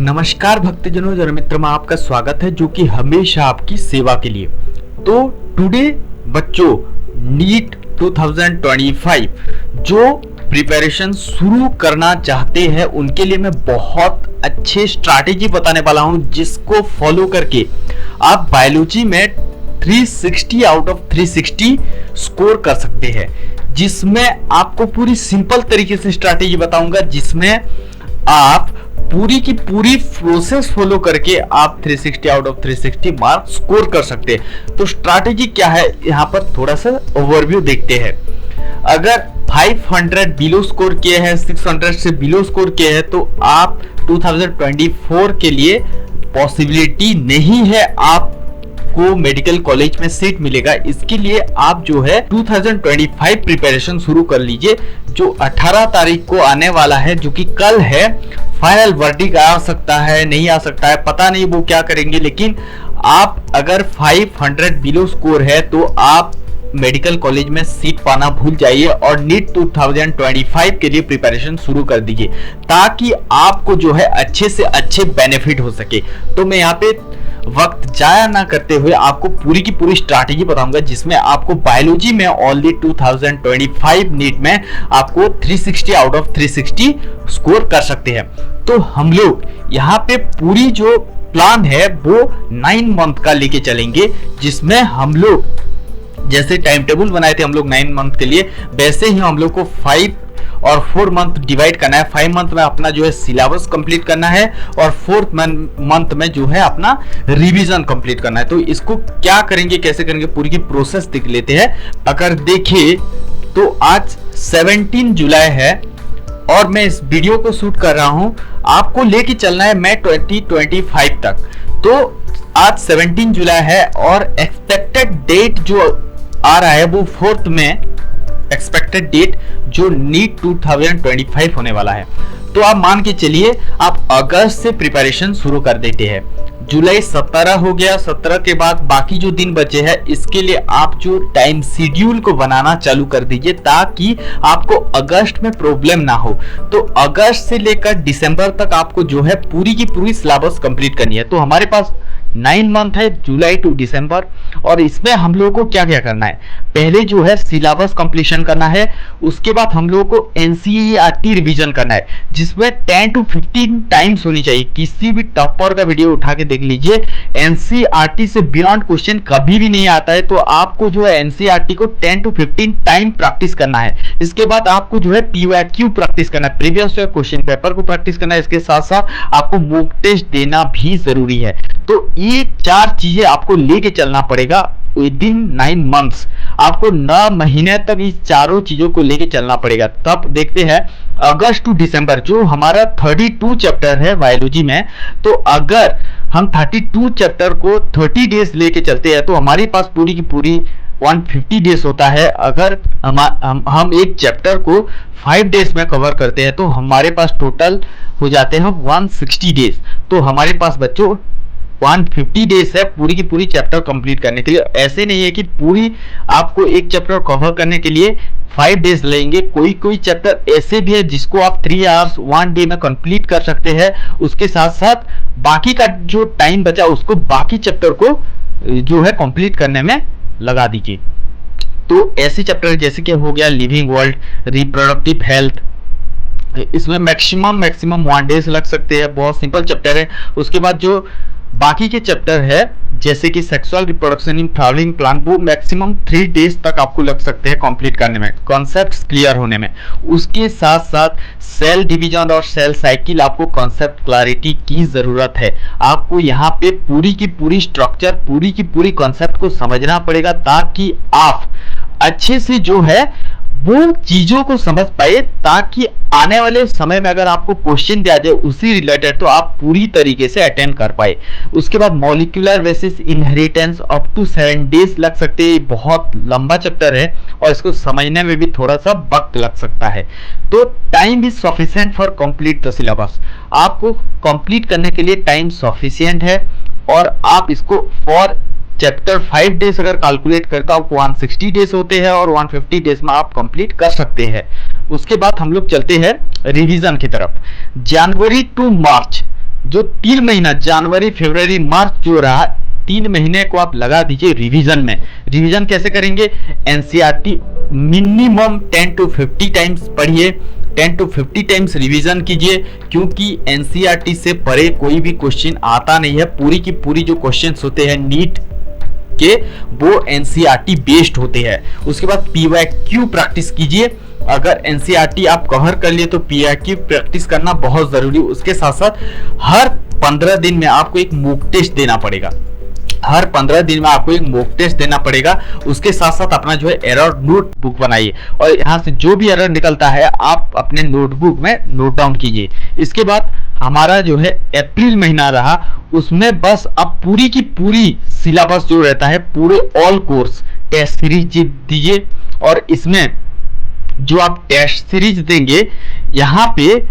नमस्कार भक्तजनों, जन मित्र में आपका स्वागत है जो कि हमेशा आपकी सेवा के लिए। तो टुडे बच्चों, नीट 2025 जो प्रिपरेशन शुरू करना चाहते हैं उनके लिए मैं बहुत अच्छे स्ट्रैटेजी बताने वाला हूं, जिसको फॉलो करके आप बायोलॉजी में 360 आउट ऑफ 360 स्कोर कर सकते हैं। जिसमें आपको पूरी सिंपल तरीके से स्ट्रैटेजी बताऊंगा, जिसमें आप पूरी की पूरी प्रोसेस फॉलो करके आप 360 आउट ऑफ 360 मार्क स्कोर कर सकते हैं। तो स्ट्रैटेजी क्या है, यहाँ पर थोड़ा सा ओवरव्यू देखते हैं। अगर 500 बिलो स्कोर किए हैं, 600 से बिलो स्कोर किए हैं, तो आप 2024 के लिए पॉसिबिलिटी नहीं है आपको मेडिकल कॉलेज में सीट मिलेगा। इसके लिए आप जो है 2025 प्रिपरेशन शुरू कर लीजिए, जो 18 तारीख को आने वाला है, जो कि कल है। फाइनल वर्डिक्ट आ सकता है, नहीं आ सकता है, पता नहीं वो क्या करेंगे। लेकिन आप अगर 500 बिलो स्कोर है तो आप मेडिकल कॉलेज में सीट पाना भूल जाइए और नीट 2025 के लिए प्रिपरेशन शुरू कर दीजिए, ताकि आपको जो है अच्छे से अच्छे बेनिफिट हो सके। तो मैं यहाँ पे वक्त जाया ना करते हुए आपको पूरी की पूरी स्ट्रैटेजी बताऊंगा, जिसमें आपको बायोलॉजी में ऑनली 2025 नीट में आपको 360 आउट ऑफ 360 स्कोर कर सकते हैं। तो हम लोग यहाँ पे पूरी जो प्लान है वो 9 मंथ का लेके चलेंगे, जिसमें हम लोग जैसे टाइम टेबल बनाए थे हम लोग 9 मंथ के लिए, वैसे ही हम लोग को 5 और 4 मंथ डिवाइड करना है। 5 मंथ में अपना जो है सिलेबस कंप्लीट करना है और 4th मंथ में जो है अपना रिवीजन कंप्लीट करना है। तो इसको क्या करेंगे, कैसे करेंगे, पूरी की प्रोसेस देख लेते हैं। अगर देखिए तो आज 17 जुलाई है और मैं इस वीडियो को शूट कर रहा हूं, आपको लेके चलना है मई 2025 तक। तो आज 17 जुलाई है और एक्सपेक्टेड डेट जो आ रहा है वो 4th में एक्सपेक्टेड डेट जो नीट 2025 होने वाला है। तो आप मान के चलिए आप अगस्त से प्रिपरेशन शुरू कर देते हैं। जुलाई 17 हो गया, 17 के बाद बाकी जो दिन बचे हैं इसके लिए आप जो टाइम शेड्यूल को बनाना चालू कर दीजिए, ताकि आपको अगस्त में प्रॉब्लम ना हो। तो अगस्त से लेकर दिसंबर तक आपको जो है पूरी की पूरी सिलेबस कंप्लीट करनी है। तो हमारे पास 9 मंथ है, जुलाई टू दिसंबर, और इसमें हम लोगों को क्या क्या करना है। पहले जो है सिलेबस कंप्लीशन करना है, उसके बाद हम लोगों को एनसीईआरटी रिवीजन करना है, जिसमें 10 to 15 टाइम्स होनी चाहिए। किसी भी टॉपर का वीडियो उठा के देख लीजिए, एनसीईआरटी से बियॉन्ड क्वेश्चन कभी भी नहीं आता है। तो आपको जो है एनसीईआरटी को 10 to 15 टाइम प्रैक्टिस करना है। इसके बाद आपको जो है पीवाईक्यू प्रैक्टिस करना है, प्रीवियस क्वेश्चन पेपर को प्रैक्टिस करना है। इसके साथ साथ आपको मॉक टेस्ट देना भी जरूरी है। तो ये 4 चीजें आपको लेके चलना पड़ेगा विद इन 9 मंथ्स। आपको 9 महीने तक इस चारों चीजों को लेके चलना पड़ेगा। तब देखते हैं अगस्त टू दिसंबर जो हमारा 32 चैप्टर है बायोलॉजी में। तो अगर हम 32 चैप्टर को 30 डेज लेके चलते हैं तो हमारे पास पूरी की पूरी 150 डेज होता है। अगर हम एक चैप्टर को 5 डेज में कवर करते हैं तो हमारे पास टोटल हो जाते हैं 160 डेज। तो हमारे पास बच्चों 150 डेज है पूरी की पूरी चैप्टर कंप्लीट करने के लिए। ऐसे नहीं है कि पूरी आपको एक चैप्टर कवर करने के लिए 5 डेज लगेंगे। कोई चैप्टर ऐसे भी है जिसको आप 3 आवर्स 1 डे में कंप्लीट कर सकते हैं। उसके साथ साथ बाकी का जो टाइम बचा उसको बाकी चैप्टर को जो है कंप्लीट करने में लगा दीजिए। तो ऐसे चैप्टर जैसे कि हो गया लिविंग वर्ल्ड, रिप्रोडक्टिव हेल्थ, इसमें मैक्सिमम 1 डेज लग सकते हैं। बहुत सिंपल चैप्टर है। उसके बाद जो बाकी के चैप्टर है जैसे कि sexual reproduction in flowering plant, वो मैक्सिमम 3 डेज तक आपको लग सकते हैं कंप्लीट करने में, कॉन्सेप्ट्स क्लियर होने में। उसके साथ साथ सेल डिवीजन और सेल साइकिल आपको कॉन्सेप्ट क्लैरिटी की जरूरत है। आपको यहाँ पे पूरी की पूरी स्ट्रक्चर, पूरी की पूरी कॉन्सेप्ट को समझना पड़ेगा, ताकि आप अच्छे से जो है वो चीजों को समझ पाए, ताकि आने वाले समय में अगर आपको क्वेश्चन दिया जाए उसी रिलेटेड तो आप पूरी तरीके से अटेंड कर पाए। उसके बाद molecular basis inheritance up to 7 days लग सकते हैं। बहुत लंबा चैप्टर है और इसको समझने में भी थोड़ा सा वक्त लग सकता है। तो time is sufficient for complete the syllabus. आपको कंप्लीट करने के लिए टाइम सफिशिएंट है और आप इसको फॉर चैप्टर 5 डेज अगर कैलकुलेट करता हूँ 160 डेज होते हैं और 150 डेज में आप कंप्लीट कर सकते हैं। उसके बाद हम लोग चलते हैं रिवीजन की तरफ। जनवरी टू मार्च जो 3 महीना जनवरी फरवरी मार्च जो रहा, 3 महीने को आप लगा दीजिए रिवीजन में। रिवीजन कैसे करेंगे? एनसीईआरटी मिनिमम 10 to 50 टाइम्स पढ़िए, 10 to 50 टाइम्स रिवीजन कीजिए, क्योंकि एनसीईआरटी से परे कोई भी क्वेश्चन आता नहीं है। पूरी की पूरी जो क्वेश्चंस होते हैं नीट के वो एनसीईआरटी बेस्ड होते हैं। उसके बाद पीवाईक्यू प्रैक्टिस कीजिए। अगर एनसीईआरटी आप कवर कर लिए तो पीवाईक्यू प्रैक्टिस करना बहुत जरूरी। उसके साथ साथ हर 15 दिन में आपको एक मॉक टेस्ट देना पड़ेगा। हर 15 दिन में आपको एक मॉक टेस्ट देना पड़ेगा। उसके साथ साथ अपना जो है एरर नोटबुक बनाइए और यहाँ से जो भी एरर निकलता है आप अपने नोटबुक में नोट डाउन कीजिए। इसके बाद हमारा जो है अप्रैल महीना रहा, उसमें बस आप पूरी की पूरी सिलेबस जो रहता है पूरे ऑल कोर्स टेस्ट सीरीज दीजिए। और इसमें जो आप टेस्ट सीरीज देंगे यहाँ पे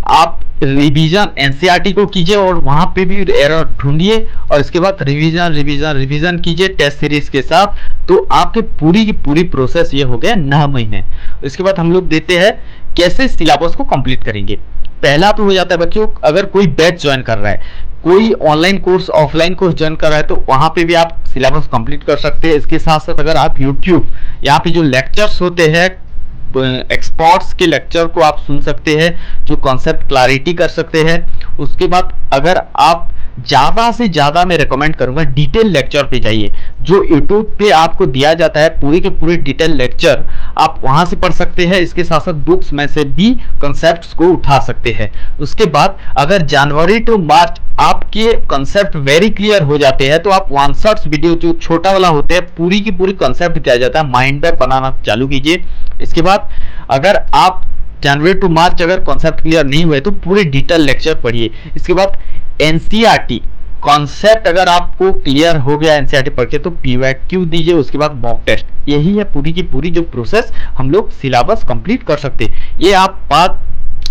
आप रिवीजन एनसीईआरटी को कीजिए और वहां पे भी एरर ढूंढिए और इसके बाद रिवीजन रिवीजन रिवीजन कीजिए टेस्ट सीरीज के साथ। तो आपके पूरी की पूरी प्रोसेस ये हो गया 9 महीने। इसके बाद हम लोग देते हैं कैसे सिलेबस को कंप्लीट करेंगे। पहला तो हो जाता है बच्चों, अगर कोई बैच ज्वाइन कर रहा है, कोई online course offline course join कर रहा है तो वहां पे भी आप सिलेबस कंप्लीट कर सकते हैं। इसके साथ साथ अगर आप यूट्यूब यहाँ पे जो लेक्चर्स होते हैं एक्सपर्ट्स के लेक्चर को आप सुन सकते हैं, जो कॉन्सेप्ट क्लैरिटी कर सकते हैं। उसके बाद अगर आप ज़्यादा से ज़्यादा मैं रिकमेंड करूंगा डिटेल लेक्चर पे जाइए, जो यूट्यूब पे आपको दिया जाता है पूरी के पूरे डिटेल लेक्चर आप वहां से पढ़ सकते हैं। इसके साथ साथ बुक्स में से भी कॉन्सेप्ट्स को उठा सकते हैं। उसके बाद अगर जनवरी टू मार्च आपके कॉन्सेप्ट वेरी क्लियर हो जाते हैं तो आप वन शॉट्स वीडियो जो छोटा वाला होते हैं पूरी की पूरी कॉन्सेप्ट दिया जाता है, माइंड मैप बनाना चालू कीजिए। इसके बाद अगर आप जनवरी टू मार्च अगर कॉन्सेप्ट क्लियर नहीं हुए तो पूरे डिटेल लेक्चर पढ़िए। इसके बाद एनसीईआरटी कॉन्सेप्ट अगर आपको क्लियर हो गया एनसीईआरटी पढ़ के तो पीवाईक्यू दीजिए। उसके बाद मॉक टेस्ट, यही है पूरी की पूरी जो प्रोसेस हम लोग सिलेबस कंप्लीट कर सकते हैं।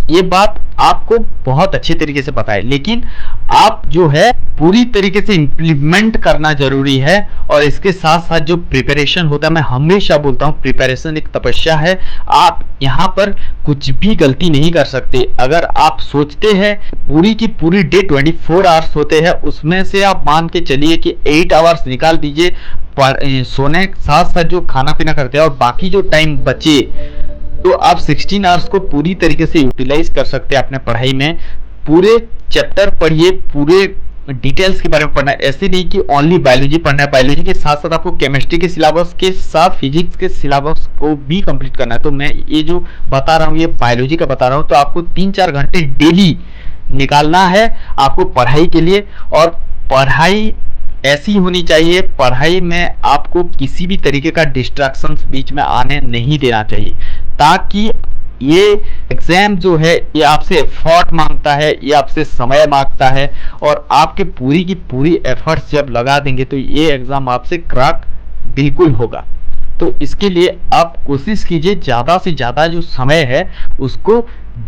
ये बात आपको बहुत अच्छे तरीके से पता है, लेकिन आप जो है पूरी तरीके से इम्प्लीमेंट करना जरूरी है। और इसके साथ साथ जो प्रिपरेशन होता है, मैं हमेशा बोलता हूँ प्रिपरेशन एक तपस्या है। आप यहाँ पर कुछ भी गलती नहीं कर सकते। अगर आप सोचते हैं पूरी की पूरी डे 24 आवर्स होते हैं, उसमें से आप मान के चलिए कि 8 आवर्स निकाल दीजिए सोने के साथ साथ जो खाना पीना करते हैं और बाकी जो टाइम बचे तो आप 16 आवर्स को पूरी तरीके से यूटिलाइज कर सकते हैं अपने पढ़ाई में। पूरे चैप्टर पढ़िए, पूरे डिटेल्स के बारे में पढ़ना है। ऐसे नहीं कि ओनली बायोलॉजी पढ़ना है, बायोलॉजी के साथ साथ आपको केमिस्ट्री के सिलेबस के साथ फिजिक्स के सिलेबस को भी कंप्लीट करना है। तो मैं ये जो बता रहा हूँ ये बायोलॉजी का बता रहा हूँ। तो आपको 3-4 घंटे डेली निकालना है आपको पढ़ाई के लिए। और पढ़ाई ऐसी होनी चाहिए, पढ़ाई में आपको किसी भी तरीके का डिस्ट्रैक्शन बीच में आने नहीं देना चाहिए, ताकि ये एग्जाम जो है ये आपसे एफर्ट मांगता है, ये आपसे समय मांगता है। और आपके पूरी की पूरी एफर्ट्स जब लगा देंगे तो ये एग्जाम आपसे क्रैक बिल्कुल होगा। तो इसके लिए आप कोशिश कीजिए ज़्यादा से ज़्यादा जो समय है उसको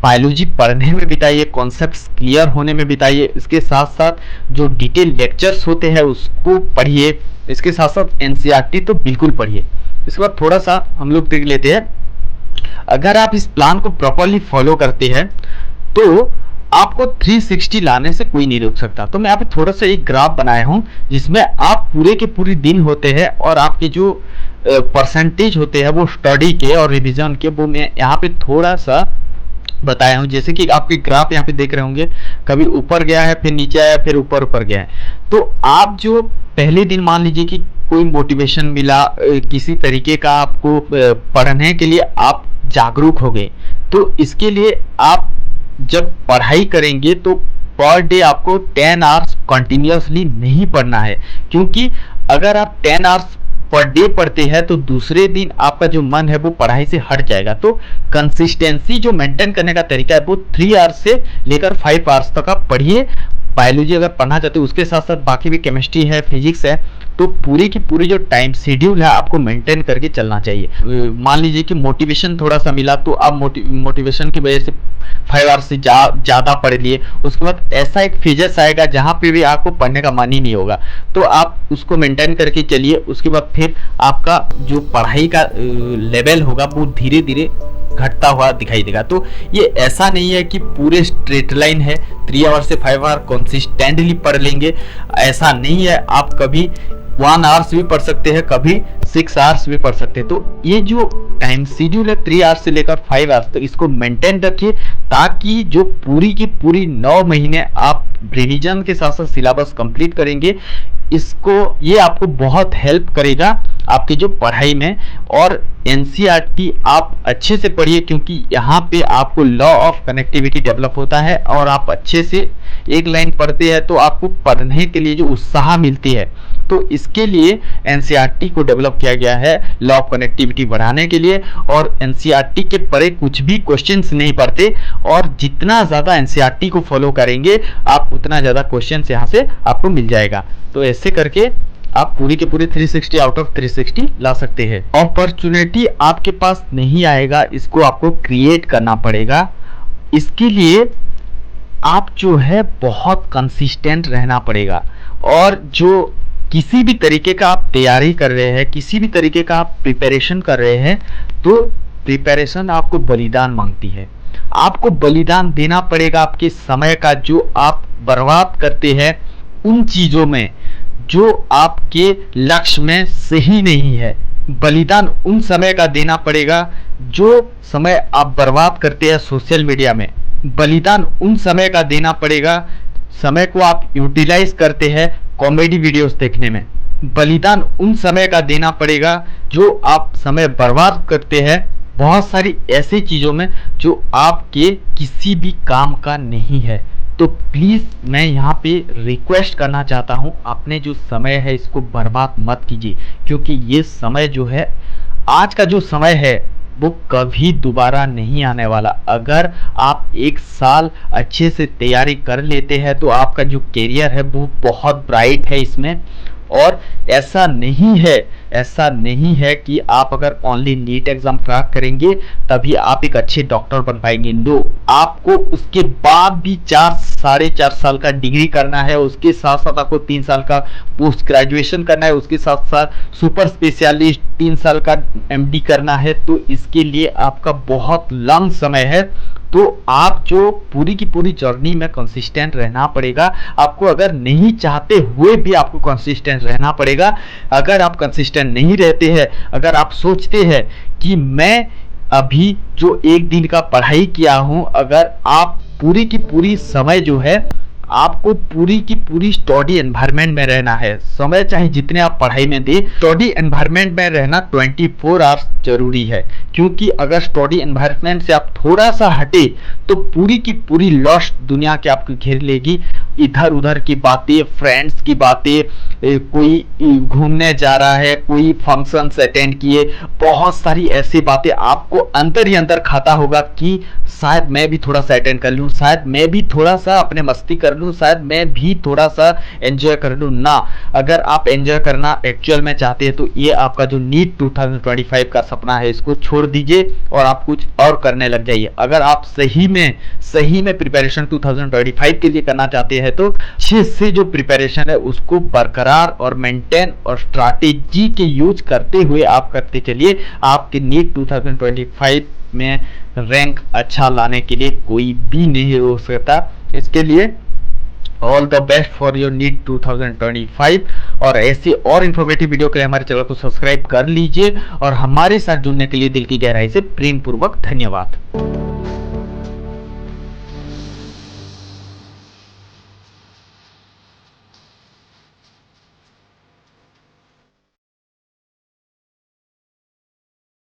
बायोलॉजी पढ़ने में बिताइए, कॉन्सेप्ट्स क्लियर होने में बिताइए। इसके साथ साथ जो डिटेल लेक्चर्स होते हैं उसको पढ़िए। इसके साथ साथ एनसीईआरटी तो बिल्कुल पढ़िए। इसके बाद थोड़ा सा हम लोग देख लेते हैं, अगर आप इस प्लान को प्रॉपरली फॉलो करते हैं तो आपको 360 लाने से कोई नहीं रोक सकता। तो मैं यहाँ पे थोड़ा सा एक ग्राफ बनाया हूँ जिसमें आप पूरे के पूरे दिन होते हैं और आपके जो परसेंटेज होते हैं वो स्टडी के और रिवीजन के, वो मैं यहाँ पे थोड़ा सा बताया हूँ। जैसे कि आपके ग्राफ यहाँ पे देख रहे होंगे, कभी ऊपर गया है फिर नीचे आया फिर ऊपर गया है। तो आप जो पहले दिन मान लीजिए कि कोई मोटिवेशन मिला, किसी तरीके का आपको पढ़ने के लिए आप जागरूक हो गए, तो इसके लिए आप जब पढ़ाई करेंगे तो पर डे आपको 10 आवर्स कंटिन्यूसली नहीं पढ़ना है। क्योंकि अगर आप 10 आवर्स पर डे पढ़ते हैं तो दूसरे दिन आपका जो मन है वो पढ़ाई से हट जाएगा। तो कंसिस्टेंसी जो मेंटेन करने का तरीका है वो 3 आवर्स से लेकर 5 आवर्स तक आप पढ़िए। बायोलॉजी अगर पढ़ना चाहते हो उसके साथ साथ बाकी भी केमिस्ट्री है, फिजिक्स है, तो पूरी की पूरी जो टाइम शेड्यूल है आपको मेंटेन करके चलना चाहिए। मान लीजिए कि मोटिवेशन थोड़ा सा मिला तो आप मोटिवेशन की वजह से 5 आवर्स से ज़्यादा पढ़ लिए। उसके बाद ऐसा एक फेजेस आएगा जहाँ पे भी आपको पढ़ने का मन ही नहीं होगा, तो आप उसको मेंटेन करके चलिए। उसके बाद फिर आपका जो पढ़ाई का लेवल होगा वो धीरे धीरे घटता हुआ दिखाई देगा। तो ये ऐसा नहीं है कि पूरे स्ट्रेट लाइन है, 3 आवर से 5 आवर कंसिस्टेंटली पढ़ लेंगे, ऐसा नहीं है। आप कभी 1 आवर्स भी पढ़ सकते हैं, कभी 6 आवर्स भी पढ़ सकते हैं। तो ये जो टाइम शेड्यूल है 3 आवर्स से लेकर 5 आवर्स तक, इसको मेंटेन रखिए, ताकि जो पूरी की पूरी 9 महीने आप रिवीजन के साथ साथ सिलेबस कंप्लीट करेंगे, इसको ये आपको बहुत हेल्प करेगा आपकी जो पढ़ाई में। और एनसीईआरटी आप अच्छे से पढ़िए, क्योंकि यहाँ पे आपको लॉ ऑफ कनेक्टिविटी डेवलप होता है, और आप अच्छे से एक लाइन पढ़ते हैं तो आपको पढ़ने के लिए जो उत्साह मिलती है, तो इसके लिए एनसीईआरटी को डेवलप किया गया है लॉ ऑफ कनेक्टिविटी बढ़ाने के लिए। और एनसीईआरटी के परे कुछ भी क्वेश्चंस नहीं पढ़ते, और जितना ज़्यादा एनसीईआरटी को फॉलो करेंगे आप उतना ज़्यादा क्वेश्चंस यहाँ से आपको मिल जाएगा। तो ऐसे करके आप पूरी के पूरे 360 आउट ऑफ 360 ला सकते हैं। अपॉर्चुनिटी आपके पास नहीं आएगा, इसको आपको क्रिएट करना पड़ेगा। इसके लिए आप जो है बहुत कंसिस्टेंट रहना पड़ेगा, और जो किसी भी तरीके का आप तैयारी कर रहे हैं, किसी भी तरीके का आप प्रिपरेशन कर रहे हैं, तो प्रिपरेशन आपको बलिदान मांगती है। आपको बलिदान देना पड़ेगा आपके समय का, जो आप बर्बाद करते हैं उन चीज़ों में जो आपके लक्ष्य में सही नहीं है। बलिदान उन समय का देना पड़ेगा जो समय आप बर्बाद करते हैं सोशल मीडिया में। बलिदान उन समय का देना पड़ेगा, समय को आप यूटिलाइज करते हैं कॉमेडी वीडियोस देखने में। बलिदान उन समय का देना पड़ेगा जो आप समय बर्बाद करते हैं बहुत सारी ऐसी चीज़ों में जो आपके किसी भी काम का नहीं है। तो प्लीज़ मैं यहाँ पे रिक्वेस्ट करना चाहता हूँ, अपने जो समय है इसको बर्बाद मत कीजिए, क्योंकि ये समय जो है, आज का जो समय है वो कभी दोबारा नहीं आने वाला। अगर आप 1 साल अच्छे से तैयारी कर लेते हैं तो आपका जो कैरियर है वो बहुत ब्राइट है इसमें। और ऐसा नहीं है कि आप अगर ओनली नीट एग्जाम क्रैक करेंगे तभी आप एक अच्छे डॉक्टर बन पाएंगे। नो, आपको उसके बाद भी 4-4.5 साल का डिग्री करना है, उसके साथ साथ आपको 3 साल का पोस्ट ग्रेजुएशन करना है, उसके साथ साथ सुपर स्पेशलिस्ट 3 साल का एमडी करना है। तो इसके लिए आपका बहुत लंबा समय है। तो आप जो पूरी की पूरी जर्नी में कंसिस्टेंट रहना पड़ेगा आपको, अगर नहीं चाहते हुए भी आपको कंसिस्टेंट रहना पड़ेगा। अगर आप कंसिस्टेंट नहीं रहते हैं, अगर आप सोचते हैं कि मैं अभी जो 1 दिन का पढ़ाई किया हूं, अगर आप पूरी की पूरी समय जो है आपको पूरी की पूरी स्टडी एनवायरनमेंट में रहना है, समय चाहे जितने आप पढ़ाई में दे, स्टडी एनवायरनमेंट में रहना 24 आवर्स जरूरी है। क्योंकि अगर स्टडी एनवायरनमेंट से आप थोड़ा सा हटे तो पूरी की पूरी लॉस्ट दुनिया के आपको घेर लेगी। इधर उधर की बातें, फ्रेंड्स की बातें, कोई घूमने जा रहा है, कोई फंक्शंस अटेंड किए, बहुत सारी ऐसी बातें आपको अंदर ही अंदर खाता होगा कि शायद मैं भी थोड़ा सा अटेंड कर लूँ, शायद मैं भी थोड़ा सा अपने मस्ती कर लूँ, शायद मैं भी थोड़ा सा एंजॉय कर लूँ ना। अगर आप एंजॉय करना एक्चुअल में चाहते हैं तो ये आपका जो नीट 2025 का सपना है इसको छोड़ दीजिए और आप कुछ और करने लग जाइए। अगर आप सही में प्रिपरेशन 2025 के लिए करना चाहते हैं तो अच्छे से जो प्रिपरेशन है उसको बरकरार और मेंटेन और स्ट्रैटेजी के यूज करते हुए आप करते चलिए। आपके नीट 2025 में रैंक अच्छा लाने के लिए कोई भी नहीं रोक सकता। इसके लिए all the best for your NEET 2025। और ऐसे और इन्फॉर्मेटिव वीडियो के लिए हमारे चैनल को सब्सक्राइब कर लीजिए और हमारे साथ जुड़ने के लिए दिल की गहराई से प्रेम पूर्वक धन्यवाद।